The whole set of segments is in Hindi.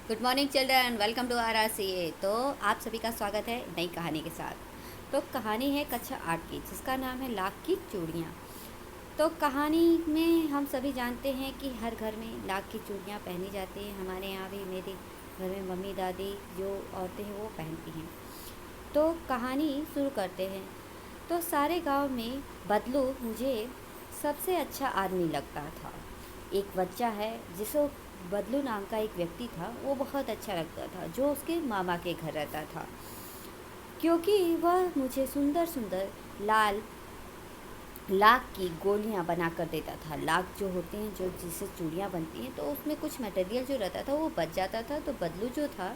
Good morning children, welcome to RRCA। तो आप सभी का स्वागत है नई कहानी के साथ। तो कहानी है कक्षा 8 की, जिसका नाम है लाख की चूड़ियाँ। तो कहानी में हम सभी जानते हैं कि हर घर में लाख की चूड़ियाँ पहनी जाती हैं। हमारे यहाँ भी, मेरे घर में मम्मी दादी जो औरतें हैं वो पहनती हैं। तो कहानी शुरू करते हैं। तो सारे गांव में बदलू मुझे सबसे अच्छा आदमी लगता था। एक बच्चा है जिसको बदलू नाम का एक व्यक्ति था, वो बहुत अच्छा लगता था, जो उसके मामा के घर रहता था, क्योंकि वह मुझे सुंदर सुंदर लाल लाख की गोलियां बना कर देता था। लाख जो होते हैं, जो जिससे चूड़ियाँ बनती हैं, तो उसमें कुछ मटेरियल जो रहता था वो बच जाता था। तो बदलू जो था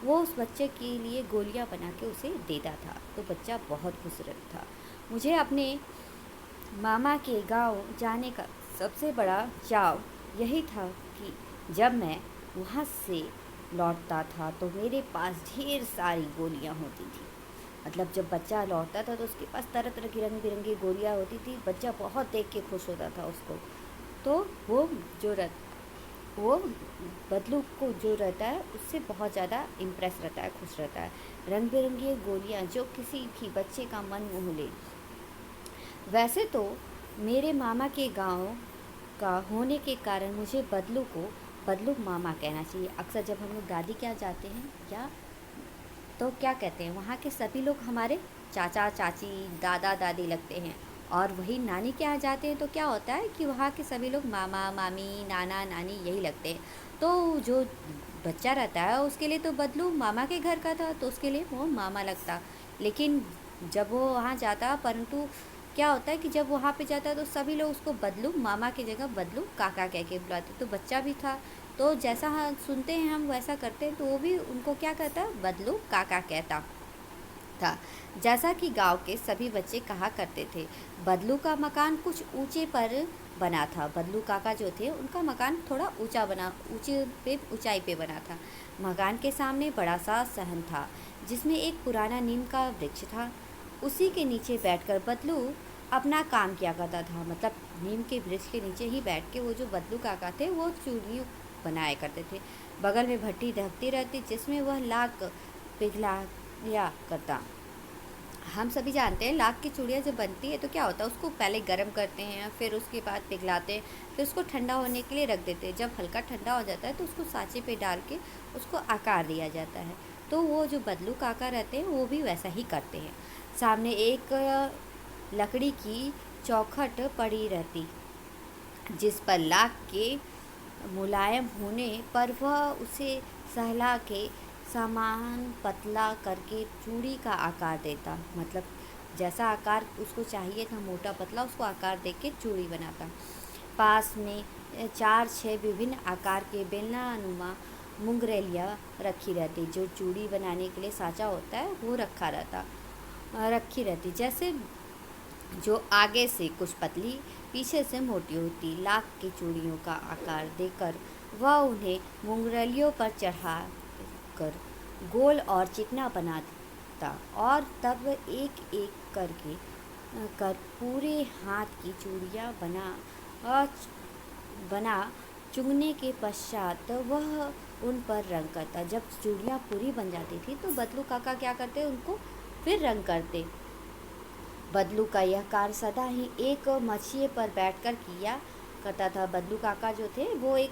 वो उस बच्चे के लिए गोलियां बना के उसे देता था। तो बच्चा बहुत खुश रहता था। मुझे अपने मामा के गांव जाने का सबसे बड़ा चाव यही था कि जब मैं वहाँ से लौटता था तो मेरे पास ढेर सारी गोलियाँ होती थी। मतलब जब बच्चा लौटता था तो उसके पास तरह तरह की रंग बिरंगी गोलियाँ होती थी। बच्चा बहुत देख के खुश होता था उसको। तो जो रह वो बदलू को जो रहता है उससे बहुत ज़्यादा इम्प्रेस रहता है, खुश रहता है। रंग बिरंगी गोलियाँ जो किसी भी बच्चे का मन मोह ले। वैसे तो मेरे मामा के गांव का होने के कारण मुझे बदलू को बदलू मामा कहना चाहिए। अक्सर जब हम लोग दादी के यहाँ जाते हैं या तो क्या कहते हैं, वहाँ के सभी लोग हमारे चाचा चाची दादा दादी लगते हैं। और वही नानी के यहाँ जाते हैं तो क्या होता है कि वहाँ के सभी लोग मामा मामी नाना नानी यही लगते हैं। तो जो बच्चा रहता है उसके लिए तो बदलू मामा के घर का था, तो उसके लिए वो मामा लगता। लेकिन जब वो वहाँ जाता, परंतु क्या होता है कि जब वहाँ पे जाता है तो सभी लोग उसको बदलू मामा की जगह बदलू काका कह के बुलाते। तो बच्चा भी था, तो जैसा सुनते हैं हम वैसा करते हैं, तो वो भी उनको क्या कहता, बदलू काका कहता था। जैसा कि गांव के सभी बच्चे कहा करते थे, बदलू का मकान कुछ ऊंचे पर बना था। बदलू काका जो थे उनका मकान थोड़ा ऊंचाई पे बना था। मकान के सामने बड़ा सा सहन था, जिसमें एक पुराना नीम का वृक्ष था। उसी के नीचे बैठकर बदलू अपना काम किया करता था। मतलब नीम के वृक्ष के नीचे ही बैठ के वो जो बदलू काका थे वो चूड़ियाँ बनाया करते थे। बगल में भट्टी दहकती रहती, जिसमें वह लाख पिघलाया करता। हम सभी जानते हैं लाख की चूड़ियाँ जब बनती है तो क्या होता है, उसको पहले गर्म करते हैं, फिर उसके बाद पिघलाते हैं, फिर उसको ठंडा होने के लिए रख देते हैं। जब हल्का ठंडा हो जाता है तो उसको सांचे पे डाल के उसको आकार दिया जाता है। तो वो जो बदलू काका रहते हैं वो भी वैसा ही करते हैं। सामने एक लकड़ी की चौखट पड़ी रहती, जिस पर लाख के मुलायम होने पर वह उसे सहला के सामान पतला करके चूड़ी का आकार देता। मतलब जैसा आकार उसको चाहिए था, मोटा पतला, उसको आकार दे के चूड़ी बनाता। पास में 4-6 विभिन्न आकार के बेलनानुमा मुंगरेलियाँ रखी रहती। जो चूड़ी बनाने के लिए साँचा होता है वो रखी रहती। जैसे जो आगे से कुछ पतली, पीछे से मोटी होती। लाख की चूड़ियों का आकार देकर वह उन्हें मुंगरेलियों पर चढ़ा कर गोल और चिकना बनाता, और तब एक एक करके कर पूरे हाथ की चूड़ियाँ और बना चुगने के पश्चात वह उन पर रंग करता। जब चूड़ियाँ पूरी बन जाती थी तो बदलू काका क्या करते, उनको फिर रंग करते। बदलू का यह कार्य सदा ही एक मछिए पर बैठकर किया करता था। बदलू काका जो थे वो एक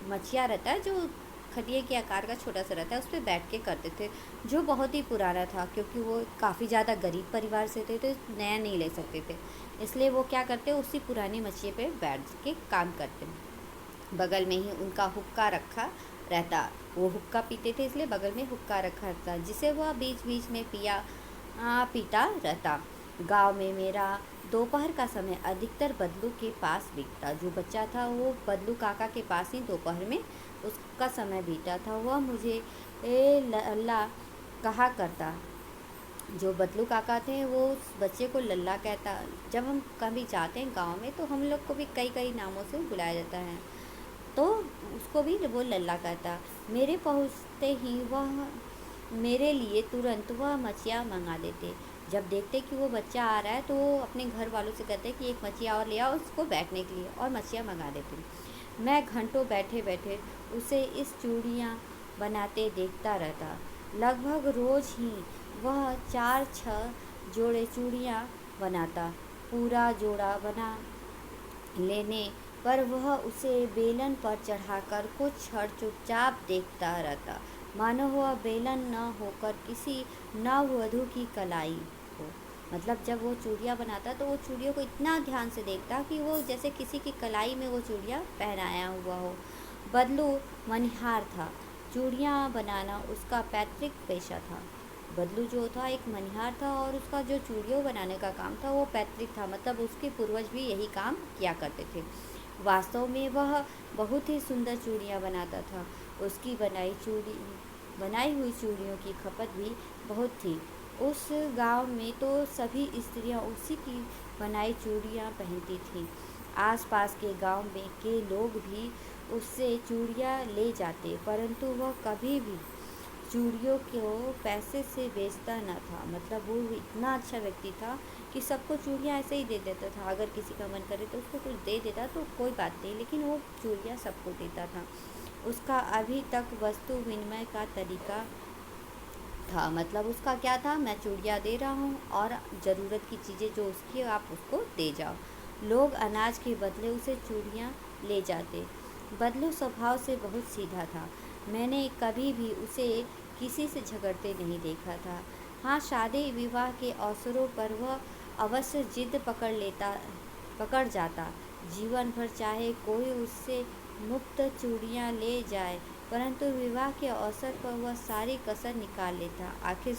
मछिया रहता है, जो खटिया के आकार का छोटा सा रहता है, उस पर बैठ के करते थे, जो बहुत ही पुराना था, क्योंकि वो काफ़ी ज़्यादा गरीब परिवार से थे तो नया नहीं ले सकते थे। इसलिए वो क्या करते, उसी पुरानी मछिए पे बैठ के काम करते। बगल में ही उनका हुक्का रखा रहता। वो हुक्का पीते थे, इसलिए बगल में हुक्का रखा रहता, जिसे वह बीच बीच में पीता रहता। गांव में मेरा दोपहर का समय अधिकतर बदलू के पास बीतता। जो बच्चा था वो बदलू काका के पास ही दोपहर में उसका समय बीता था। वह मुझे लल्ला कहा करता। जो बदलू काका थे वो उस बच्चे को लल्ला कहता। जब हम कभी जाते हैं गांव में तो हम लोग को भी कई कई नामों से बुलाया जाता है, तो उसको भी वो लल्ला कहता। मेरे पहुंचते ही वह मेरे लिए तुरंत वह मछिया मंगा देते। जब देखते कि वो बच्चा आ रहा है तो वो अपने घर वालों से कहते कि एक मछिया और ले आओ उसको बैठने के लिए, और मछिया मंगा देते। मैं घंटों बैठे बैठे उसे इस चूड़ियाँ बनाते देखता रहता। लगभग रोज ही वह 4-6 जोड़े चूड़ियाँ बनाता। पूरा जोड़ा बना लेने पर वह उसे बेलन पर चढ़ाकर कुछ क्षण चुपचाप देखता रहता, मानो वह बेलन न होकर किसी नववधू की कलाई हो। मतलब जब वो चूड़ियाँ बनाता तो वो चूड़ियों को इतना ध्यान से देखता कि वो जैसे किसी की कलाई में वो चूड़ियाँ पहनाया हुआ हो। बदलू मनिहार था। चूड़ियाँ बनाना उसका पैतृक पेशा था। बदलू जो था एक मनिहार था और उसका जो चूड़ियों बनाने का काम था वो पैतृक था, मतलब उसके पूर्वज भी यही काम किया करते थे। वास्तव में वह बहुत ही सुंदर चूड़ियाँ बनाता था। उसकी बनाई हुई चूड़ियों की खपत भी बहुत थी। उस गांव में तो सभी स्त्रियां उसी की बनाई चूड़ियाँ पहनती थीं। आसपास के गांव में के लोग भी उससे चूड़ियाँ ले जाते, परंतु वह कभी भी चूड़ियों को पैसे से बेचता न था। मतलब वो इतना अच्छा व्यक्ति था कि सबको चूड़ियाँ ऐसे ही दे देता था। अगर किसी का मन करे तो उसको कुछ दे देता तो कोई बात नहीं, लेकिन वो चूड़ियाँ सबको देता था। उसका अभी तक वस्तु विनिमय का तरीका था। मतलब उसका क्या था, मैं चूड़ियाँ दे रहा हूँ और ज़रूरत की चीज़ें जो उसकी आप उसको दे जाओ। लोग अनाज के बदले उसे चूड़ियाँ ले जाते। बदलू स्वभाव से बहुत सीधा था। मैंने कभी भी उसे किसी से झगड़ते नहीं देखा था। हाँ, शादी विवाह के अवसरों पर वह अवश्य जिद पकड़ जाता। जीवन भर चाहे कोई उससे मुफ्त चूड़ियाँ ले जाए, परंतु विवाह के अवसर पर वह सारी कसर निकाल लेता। आखिर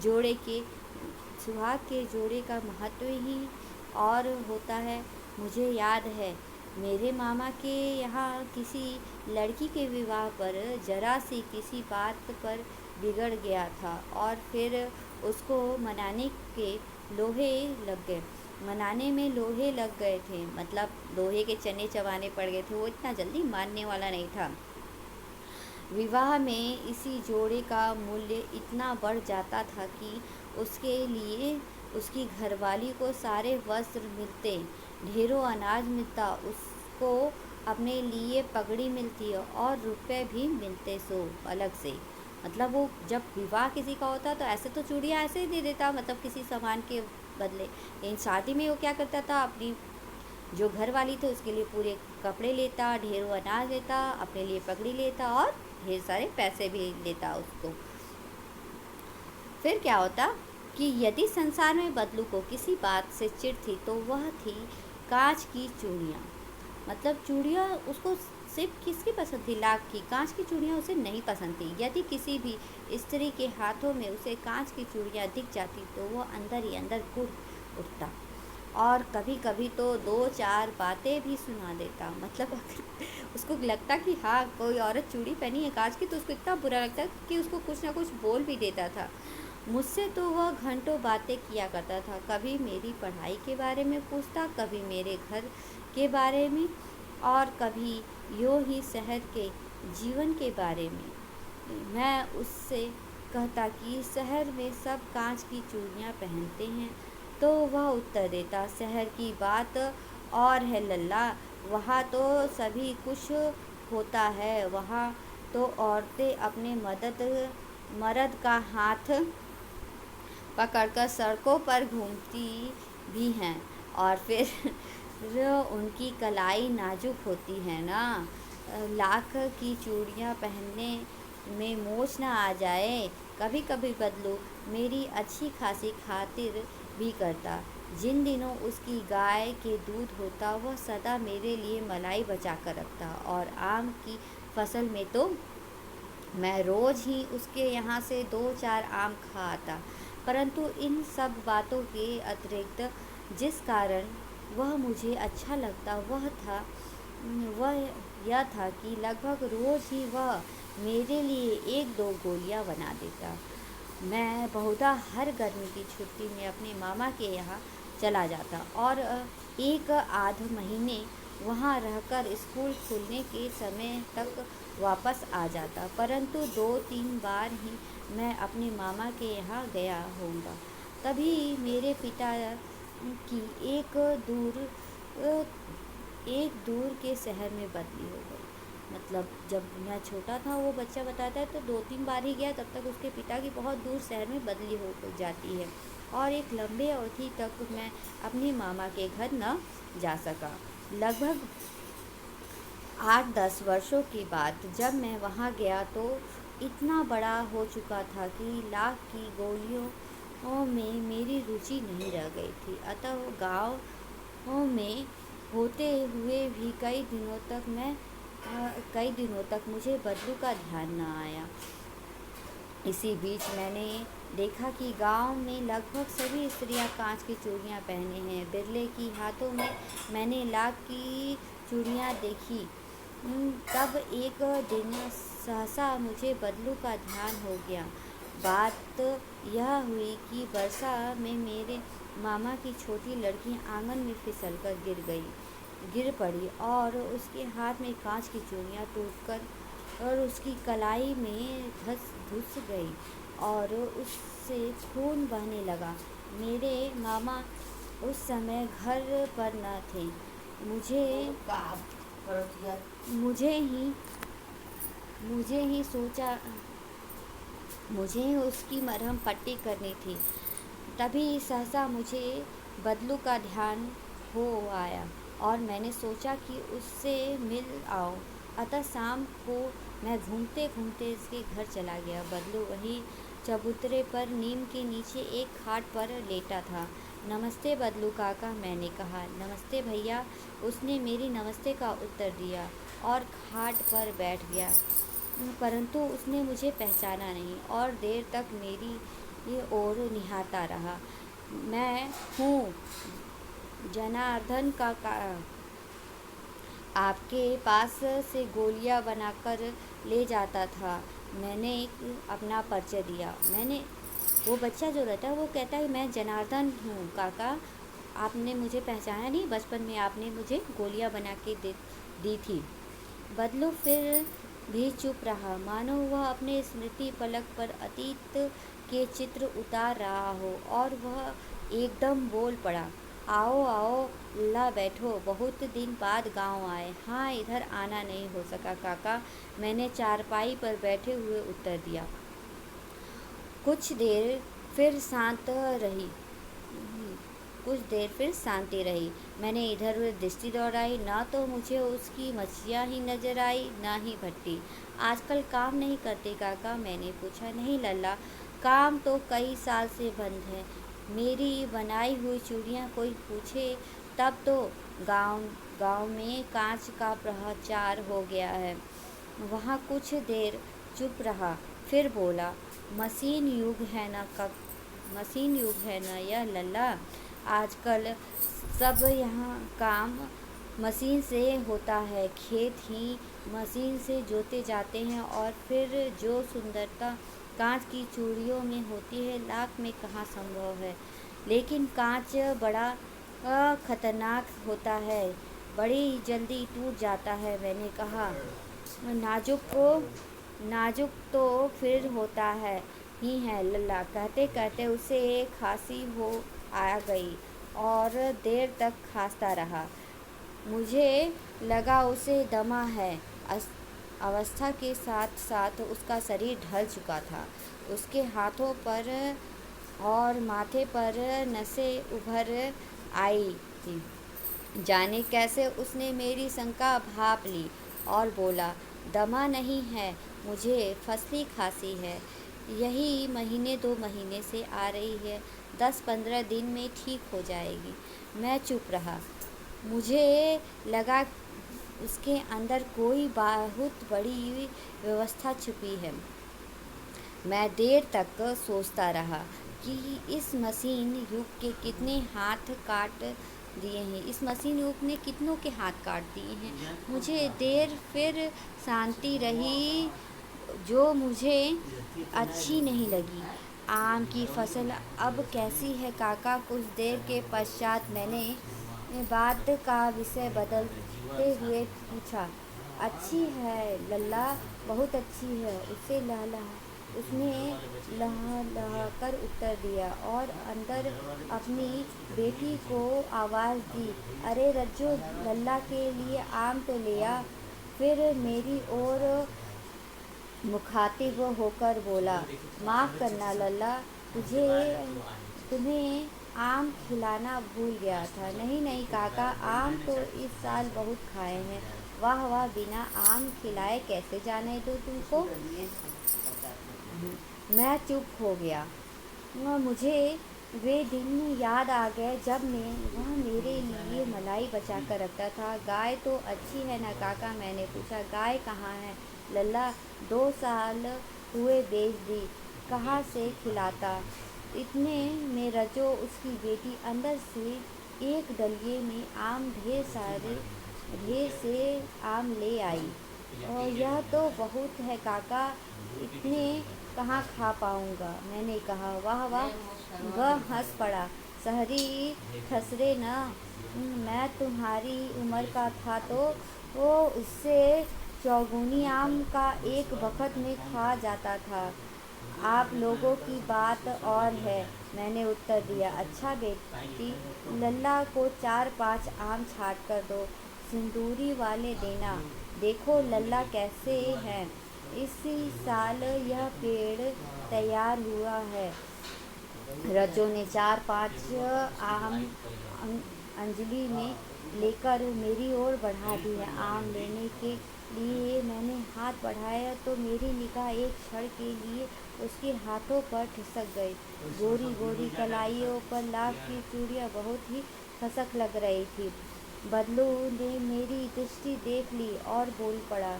जोड़े के सुहाग के जोड़े का महत्व ही और होता है। मुझे याद है मेरे मामा के यहाँ किसी लड़की के विवाह पर जरा सी किसी बात पर बिगड़ गया था और फिर उसको लोहे लग गए मनाने में लोहे लग गए थे। मतलब लोहे के चने चबाने पड़ गए थे, वो इतना जल्दी मानने वाला नहीं था। विवाह में इसी जोड़े का मूल्य इतना बढ़ जाता था कि उसके लिए उसकी घरवाली को सारे वस्त्र मिलते, ढेरों अनाज मिलता, उसको अपने लिए पगड़ी मिलती और रुपए भी मिलते सो अलग से। मतलब वो जब विवाह किसी का होता तो ऐसे तो चूड़ियाँ ऐसे ही दे देता, मतलब किसी सामान के बदले। लेकिन शादी में वो क्या करता था, अपनी जो घर वाली थी उसके लिए पूरे कपड़े लेता, ढेरों अनाज लेता, अपने लिए पगड़ी लेता और ढेर सारे पैसे भी लेता उसको। फिर क्या होता कि यदि संसार में बदलू को किसी बात से चिढ़ थी तो वह थी कांच की चूड़ियाँ। मतलब चूड़ियाँ उसको सिर्फ किसकी पसंद थी, लाख की। कांच की चूड़ियाँ उसे नहीं पसंद थी। यदि किसी भी स्त्री के हाथों में उसे कांच की चूड़ियाँ दिख जाती तो वह अंदर ही अंदर कूद उठता और कभी कभी तो 2-4 बातें भी सुना देता। मतलब अगर उसको लगता कि हाँ कोई औरत चूड़ी पहनी है कांच की तो उसको इतना बुरा लगता कि उसको कुछ ना कुछ बोल भी देता था। मुझसे तो वह घंटों बातें किया करता था। कभी मेरी पढ़ाई के बारे में पूछता, कभी मेरे घर के बारे में और कभी यूँ ही शहर के जीवन के बारे में। मैं उससे कहता कि शहर में सब कांच की चूड़ियाँ पहनते हैं तो वह उत्तर देता, शहर की बात और है लल्ला, वहाँ तो सभी कुछ होता है। वहाँ तो औरतें अपने मर्द का हाथ पकड़कर सड़कों पर घूमती भी हैं और फिर उनकी कलाई नाजुक होती है ना। लाख की चूड़ियाँ पहनने में मोच ना आ जाए। कभी कभी बदलू मेरी अच्छी खासी खातिर भी करता। जिन दिनों उसकी गाय के दूध होता वह सदा मेरे लिए मलाई बचा कर रखता और आम की फसल में तो मैं रोज़ ही उसके यहाँ से 2-4 आम खा आता। परंतु इन सब बातों के अतिरिक्त जिस कारण वह मुझे अच्छा लगता वह यह था कि लगभग रोज़ ही वह मेरे लिए 1-2 गोलियां बना देता। मैं बहुधा हर गर्मी की छुट्टी में अपने मामा के यहाँ चला जाता और एक आध महीने वहाँ रहकर स्कूल खुलने के समय तक वापस आ जाता। परंतु 2-3 बार ही मैं अपने मामा के यहाँ गया होऊंगा। तभी मेरे पिता की एक दूर के शहर में बदली हो गई। मतलब जब मैं छोटा था वो बच्चा बताता है तो 2-3 बार ही गया, तब तक उसके पिता की बहुत दूर शहर में बदली हो जाती है और एक लंबे अवधि तक मैं अपने मामा के घर न जा सका। लगभग 8-10 वर्षों के बाद जब मैं वहाँ गया तो इतना बड़ा हो चुका था कि लाख की गोलियों में मेरी रुचि नहीं रह गई थी। अतः गाँव में होते हुए भी कई दिनों तक मुझे बदलू का ध्यान न आया। इसी बीच मैंने देखा कि गांव में लगभग सभी स्त्रियां कांच की चूड़ियां पहने हैं। बिरले की हाथों में मैंने लाख की चूड़ियां देखी। तब एक दिन सहसा मुझे बदलू का ध्यान हो गया। बात यह हुई कि वर्षा में मेरे मामा की छोटी लड़की आंगन में फिसलकर गिर पड़ी और उसके हाथ में कांच की चूड़ियां टूटकर और उसकी कलाई में घुस गई और उससे खून बहने लगा। मेरे मामा उस समय घर पर न थे। मुझे मुझे ही मुझे ही सोचा मुझे ही उसकी मरहम पट्टी करनी थी। तभी सहसा मुझे बदलू का ध्यान हो आया और मैंने सोचा कि उससे मिल आऊं। अतः शाम को मैं घूमते घूमते इसके घर चला गया। बदलू वही चबूतरे पर नीम के नीचे एक खाट पर लेटा था। नमस्ते बदलू काका, मैंने कहा। नमस्ते भैया, उसने मेरी नमस्ते का उत्तर दिया और खाट पर बैठ गया, परंतु उसने मुझे पहचाना नहीं और देर तक मेरी ओर निहारता रहा। मैं हूँ जनार्दन काका, आपके पास से गोलियां बनाकर ले जाता था। मैंने अपना परिचय दिया। वो बच्चा जो रहता है वो कहता है मैं जनार्दन हूँ काका, आपने मुझे पहचाना नहीं, बचपन में आपने मुझे गोलियां बना के दी थी। बदलू फिर भी चुप रहा, मानो वह अपने स्मृति पलक पर अतीत के चित्र उतार रहा हो, और वह एकदम बोल पड़ा, आओ आओ ला बैठो, बहुत दिन बाद गांव आए। हाँ, इधर आना नहीं हो सका काका, मैंने चारपाई पर बैठे हुए उत्तर दिया। कुछ देर फिर शांति रही। मैंने इधर उधर दृष्टि दौड़ाई, ना तो मुझे उसकी मछलियाँ ही नजर आई, ना ही भट्टी। आजकल काम नहीं करते काका, मैंने पूछा। नहीं लल्ला, काम तो कई साल से बंद है। मेरी बनाई हुई चूड़ियाँ कोई पूछे तब तो गांव में कांच का प्रचार हो गया है। वहाँ कुछ देर चुप रहा, फिर बोला, मशीन युग है ना यह लल्ला, आजकल सब यहाँ काम मशीन से होता है। खेत ही मशीन से जोते जाते हैं और फिर जो सुंदरता कांच की चूड़ियों में होती है लाख में कहाँ संभव है। लेकिन कांच बड़ा खतरनाक होता है, बड़ी जल्दी टूट जाता है। मैंने कहा, नाजुक तो फिर होता है ही है लल्ला। कहते कहते उसे खांसी हो आ गई और देर तक खांसता रहा। मुझे लगा उसे दमा है। अवस्था के साथ साथ उसका शरीर ढल चुका था। उसके हाथों पर और माथे पर नसें उभर आई थी। जाने कैसे उसने मेरी शंका भांप ली और बोला, दमा नहीं है, मुझे फसली खांसी है। यही 1-2 महीने से आ रही है, 10-15 दिन में ठीक हो जाएगी। मैं चुप रहा। मुझे लगा उसके अंदर कोई बहुत बड़ी व्यवस्था छुपी है। मैं देर तक सोचता रहा कि इस मशीन युग के कितने हाथ काट दिए हैं, इस मशीन युग ने कितनों के हाथ काट दिए हैं। मुझे देर फिर शांति रही जो मुझे अच्छी नहीं लगी। आम की फसल अब कैसी है काका? कुछ देर के पश्चात मैंने बात का विषय बदलते हुए पूछा। अच्छी है लल्ला, बहुत अच्छी है, उसने लह कर उत्तर दिया और अंदर अपनी बेटी को आवाज़ दी, अरे रज्जो, लल्ला के लिए आम तो ले आ। फिर मेरी ओर मुखातिब होकर बोला, माफ़ करना लल्ला, तुझे तुम्हें आम खिलाना भूल गया था। नहीं नहीं काका, आम तो इस साल बहुत खाए हैं। वाह वाह, बिना आम खिलाए कैसे जाने दूँ तुमको। मैं चुप हो गया। मुझे वे दिन याद आ गए जब मैं वह मेरे लिए मलाई बचा कर रखता था। गाय तो अच्छी है ना काका, मैंने पूछा। गाय कहाँ है लल्ला, 2 साल हुए बेच दी, कहाँ से खिलाता। इतने में रजो उसकी बेटी अंदर से एक डलिये में आम ढेर से आम ले आई। और यह तो बहुत है काका, इतने कहाँ खा पाऊँगा, मैंने कहा। वाह वाह, वह हंस पड़ा। शहरी ठसरे न, मैं तुम्हारी उम्र का था तो वो उससे चौगुनी आम का एक वक्त में खा जाता था। आप लोगों की बात और है, मैंने उत्तर दिया। अच्छा बेटी, लल्ला को 4-5 आम छाँट कर दो, सिंदूरी वाले देना। देखो लल्ला कैसे हैं, इसी साल यह पेड़ तैयार हुआ है। रजो ने 4-5 आम अंजलि में लेकर मेरी ओर बढ़ा दिए। आम लेने के लिए मैंने हाथ बढ़ाया तो मेरी निगाह एक क्षण के लिए उसके हाथों पर ठिसक गई। गोरी गोरी कलाइयों पर लाख की चूड़ियाँ बहुत ही खसक लग रही थी। बदलू ने मेरी दृष्टि देख ली और बोल पड़ा,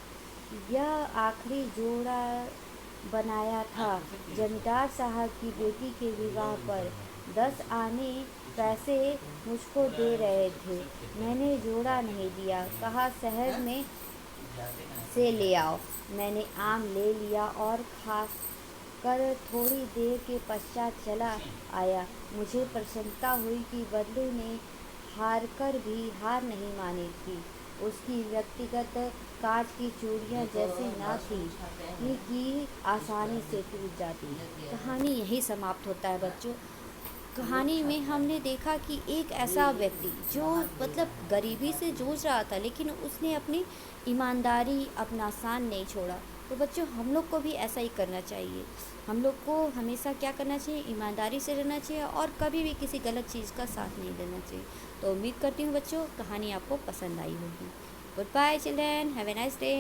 यह आखिरी जोड़ा बनाया था जमींदार साहब की बेटी के विवाह पर। 10 आने पैसे मुझको दे रहे थे, मैंने जोड़ा नहीं दिया, कहा शहर में से ले आओ। मैंने आम ले लिया और खा कर थोड़ी देर के पश्चात चला आया। मुझे प्रसन्नता हुई कि बदलू ने हार कर भी हार नहीं मानी थी। उसकी व्यक्तिगत कांच की चूड़ियाँ जैसे ना थी कि आसानी से टूट जाती। कहानी यही समाप्त होता है बच्चों। कहानी में हमने देखा कि एक ऐसा व्यक्ति जो मतलब गरीबी से जूझ रहा था, लेकिन उसने अपनी ईमानदारी, अपना शान नहीं छोड़ा। तो बच्चों, हम लोग को भी ऐसा ही करना चाहिए। हम लोग को हमेशा क्या करना चाहिए, ईमानदारी से रहना चाहिए और कभी भी किसी गलत चीज़ का साथ नहीं देना चाहिए। तो उम्मीद करती हूँ बच्चों, कहानी आपको पसंद आई होगी। Good bye children, have a nice day.